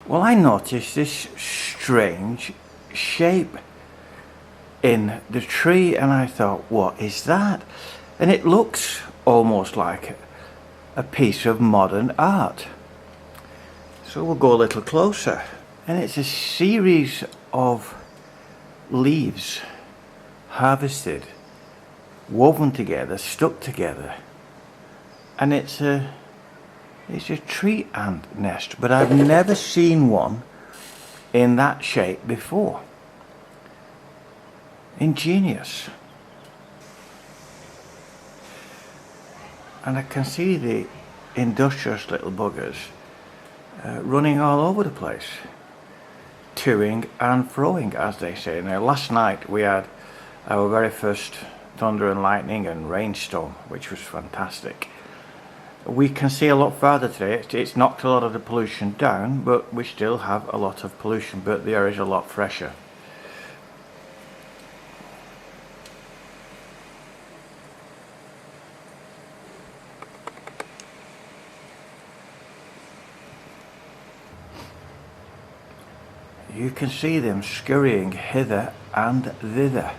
Well, I noticed this strange shape in the tree, and I thought, what is that? And it looks almost like a piece of modern art. So we'll go a little closer, and it's a series of leaves harvested, woven together, stuck together, and it's a tree ant nest, but I've never seen one in that shape before. Ingenious. And I can see the industrious little buggers running all over the place, toing and froing, as they say. Now, last night we had our very first thunder and lightning and rainstorm, which was fantastic. We can see a lot farther today. It's knocked a lot of the pollution down, but we still have a lot of pollution, but the air is a lot fresher. You can see them scurrying hither and thither.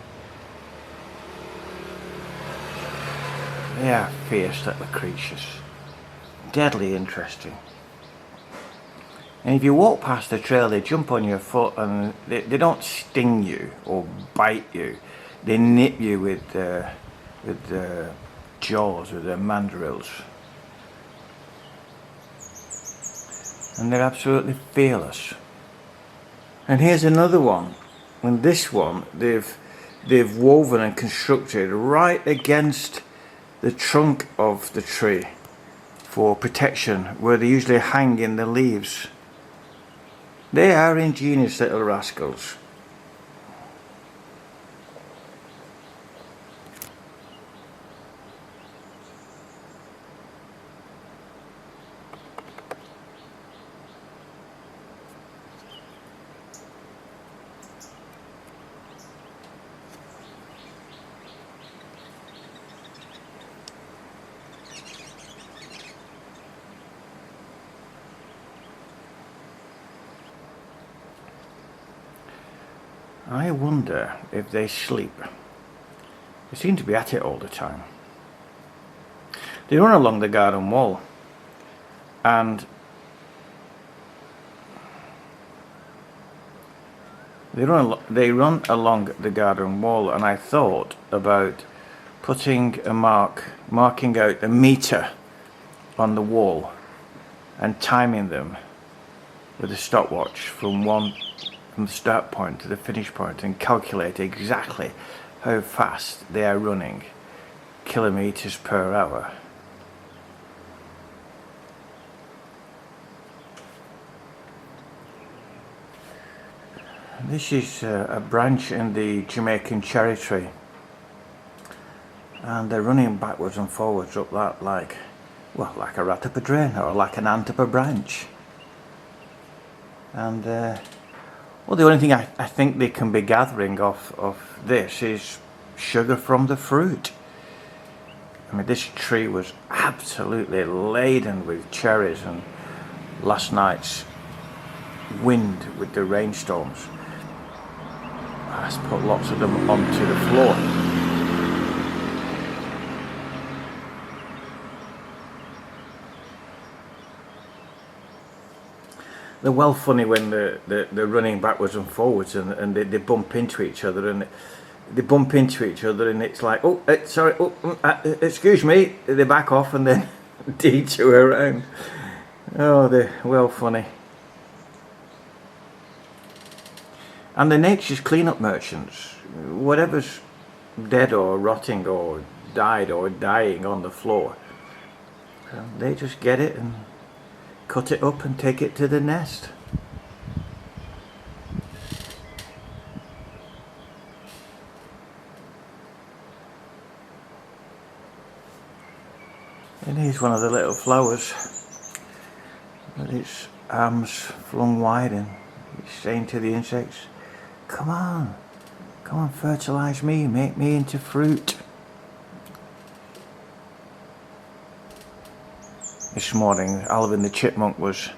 They are fierce little creatures. Deadly interesting. And if you walk past the trail, they jump on your foot, and they don't sting you or bite you. They nip you with their jaws, with their mandrills. And they're absolutely fearless. And here's another one, and this one they've woven and constructed right against the trunk of the tree for protection, where they usually hang in the leaves. They are ingenious little rascals. I wonder if they sleep. They seem to be at it all the time. They run along the garden wall, and they run along the garden wall, and I thought about putting a marking out a meter on the wall and timing them with a stopwatch from the start point to the finish point, and calculate exactly how fast they are running, kilometers per hour. This is a branch in the Jamaican cherry tree, and they're running backwards and forwards up that like a rat up a drain, or like an ant up a branch. And well, the only thing I think they can be gathering off of this is sugar from the fruit. I mean, this tree was absolutely laden with cherries, and last night's wind with the rainstorms has put lots of them onto the floor. They're well funny when they're running backwards and forwards, and they bump into each other, and it's like, oh, sorry, excuse me, they back off and then detour around. Oh, they're well funny. And the nature's cleanup merchants, whatever's dead or rotting or died or dying on the floor, they just get it and cut it up and take it to the nest. And here's one of the little flowers with its arms flung wide, and it's saying to the insects, come on, fertilise me, make me into fruit. This morning, Alvin the chipmunk was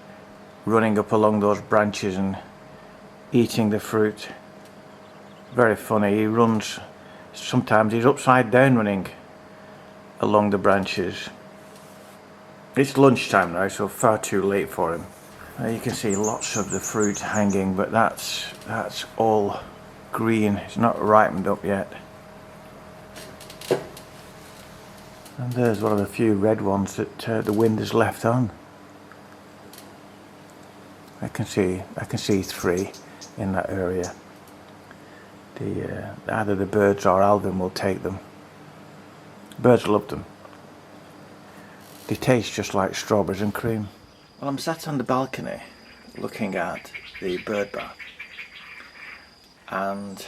running up along those branches and eating the fruit. Very funny. He runs, sometimes he's upside down running along the branches. It's lunchtime now, so far too late for him. You can see lots of the fruit hanging, but that's all green. It's not ripened up yet. And there's one of the few red ones that the wind has left on. I can see 3 in that area. Either the birds or Alvin will take them. Birds love them. They taste just like strawberries and cream. Well, I'm sat on the balcony looking at the bird bath, and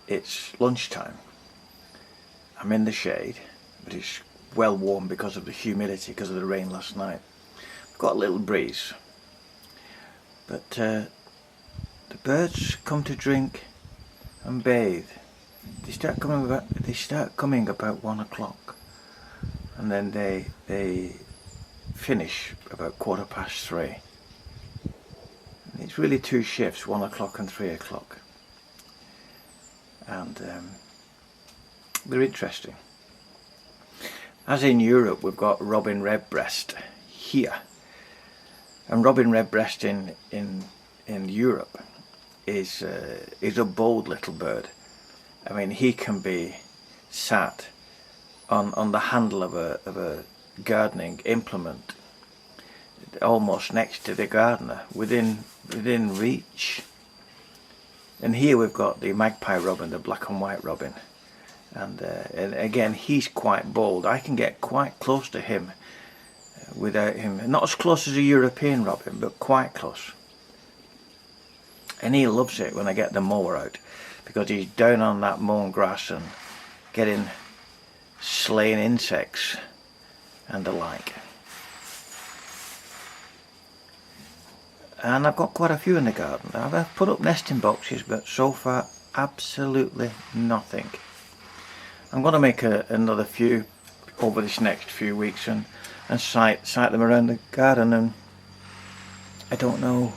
it's lunchtime. I'm in the shade, but it's well warm because of the humidity, because of the rain last night. I've got a little breeze, but the birds come to drink and bathe. They start coming about 1 o'clock, and then they finish about 3:15. It's really 2 shifts, 1 o'clock and 3 o'clock, and they're interesting. As in Europe, we've got robin redbreast here, and robin redbreast in Europe is a bold little bird. I mean, he can be sat on the handle of a gardening implement, almost next to the gardener, within reach. And here we've got the magpie robin, the black and white robin, and again, he's quite bold. I can get quite close to him without him, not as close as a European robin, but quite close. And he loves it when I get the mower out, because he's down on that mown grass and slaying insects and the like. And I've got quite a few in the garden. I've put up nesting boxes, but so far absolutely nothing. I'm going to make another few over this next few weeks and site them around the garden, and I don't know,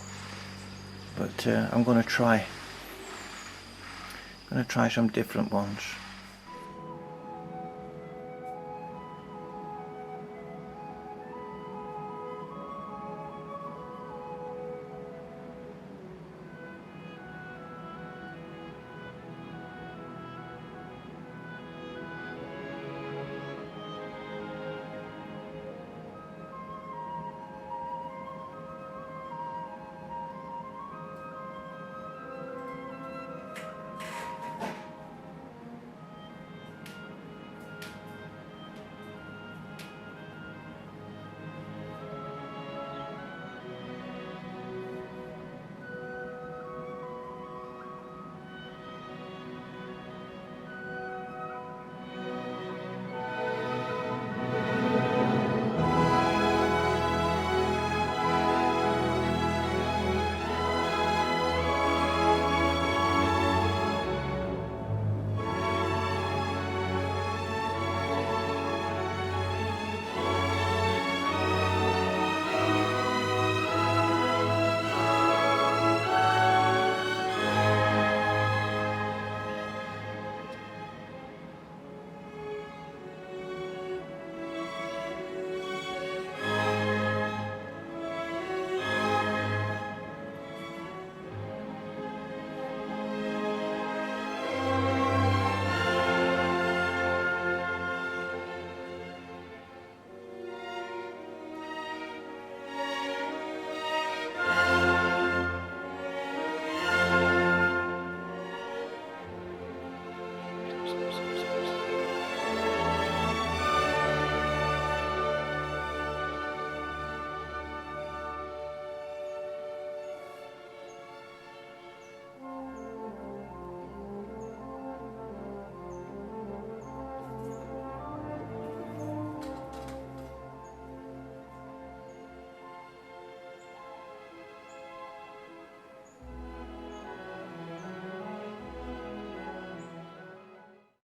but I'm going to try some different ones.